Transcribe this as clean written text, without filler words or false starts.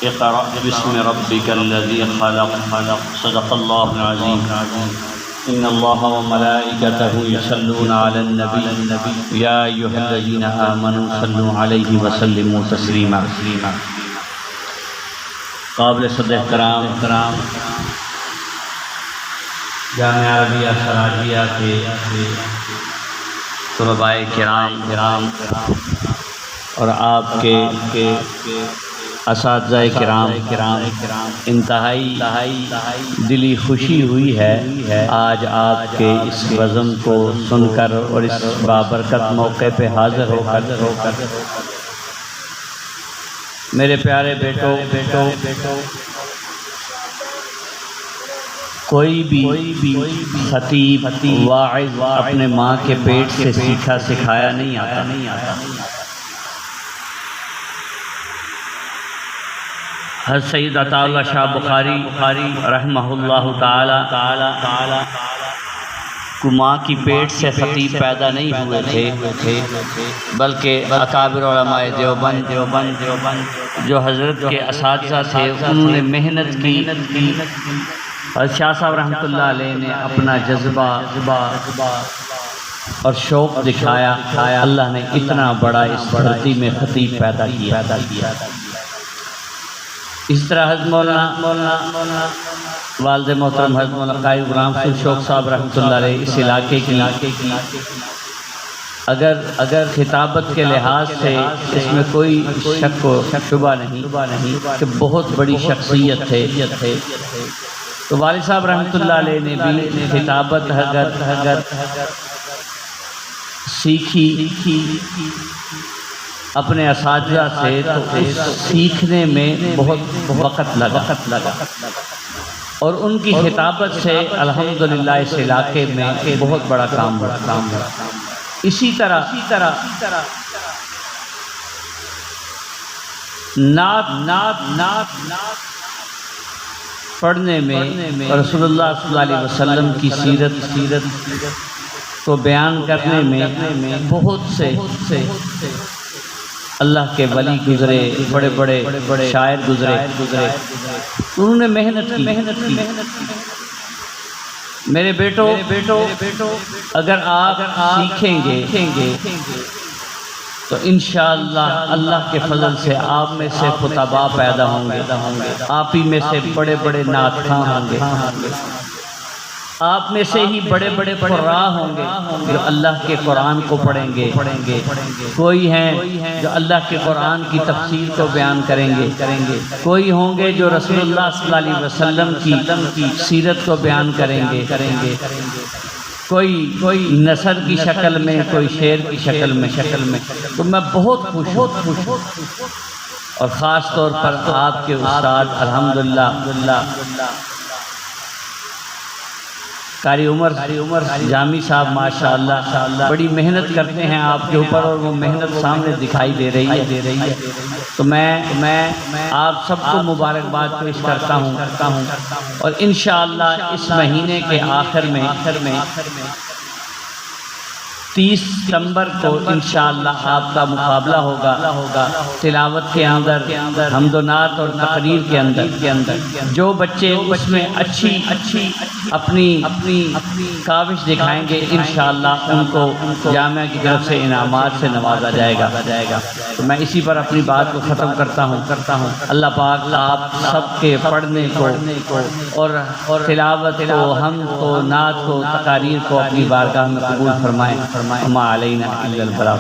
اقرأ باسم ربك الذي خلق صدق الله العظيم إن الله وملائكته يصلون على النبي يا أيها الذين آمنوا صلوا عليه وسلموا تسليما قابل صدر احترام جامعہ عربیہ سراجیہ کے طلباء کرام اور آپ کے اساتذہ کرام انتہائی دلی خوشی ہوئی ہے آج آپ کے اس بزم کو سن کر اور اس بابرکت موقع پہ حاضر ہو کر میرے پیارے بیٹو کوئی بھی خطیب واعظ اپنے ماں کے پیٹ سے سیکھا سکھایا نہیں آتا حضرت سید عطا اللہ شاہ بخاری رحمہ اللہ تعالی کو ماں کی پیٹ سے خطیب پیدا نہیں ہوئے تھے بلکہ اکابر علماء دیوبند جو حضرت کے اساتذہ تھے انہوں نے محنت کی اور شاہ صاحب رحمۃ اللہ علیہ نے اپنا جذبہ اور شوق دکھایا اللہ نے اتنا بڑا اس دھرتی میں خطیب پیدا کیا اس طرح حضرت مولانا والد محترم حضرت مولانا قائد غلام شوق صاحب رحمۃ اللہ علیہ اس علاقے کی اگر خطابت کے لحاظ سے اس میں کوئی شک و شبہ نہیں کہ بہت بڑی شخصیت تھے تو والد صاحب رحمۃ اللہ علیہ نے بھی خطابت اگر سیکھی اپنے اساتذہ سے تو اس سیکھنے میں بہت وقت لگا اور ان کی خطابت سے الحمدللہ اس علاقے میں بہت بڑا کام ہوا اسی طرح نعت پڑھنے میں رسول اللہ صلی اللہ علیہ وسلم کی سیرت کو بیان کرنے میں بہت سے اللہ کے ولی گزرے بڑے شاعر گزرے انہوں نے محنت کی میرے بیٹو اگر آپ سیکھیں گے تو انشاءاللہ اللہ کے فضل سے آپ میں سے خطباء پیدا ہوں گے آپ ہی میں سے بڑے نعت خواں ہوں گے آپ میں سے ہی بڑے قراء ہوں گے جو اللہ کے قرآن کو پڑھیں گے کوئی ہیں جو اللہ کے قرآن کی تفسیر کو بیان کریں گے کوئی ہوں گے جو رسول اللہ صلی اللہ علیہ وسلم کی سیرت کو بیان کریں گے کوئی نثر کی شکل میں کوئی شعر کی شکل میں تو میں بہت خوش ہوں اور خاص طور پر آپ کے استاد الحمدللہ قاری عمر جامی صاحب ماشاءاللہ بڑی محنت کرتے ہیں آپ کے اوپر اور وہ محنت سامنے دکھائی دے رہی ہے تو میں آپ سب کو مبارکباد پیش کرتا ہوں اور انشاءاللہ اس مہینے کے آخر میں 30 ستمبر کو انشاءاللہ آپ کا مقابلہ ہوگا تلاوت کے اندر حمد و نعت اور تقریر کے اندر جو بچے اس میں اچھی اپنی کاوش دکھائیں گے انشاءاللہ ان کو جامعہ کی طرف سے انعامات سے نوازا جائے گا تو میں اسی پر اپنی بات کو ختم کرتا ہوں اللہ پاک آپ سب کے پڑھنے کو اور تلاوت کو حمد کو نعت کو تقاریر کو اپنی بارگاہ میں قبول فرمائے ما علینا الا البلاغ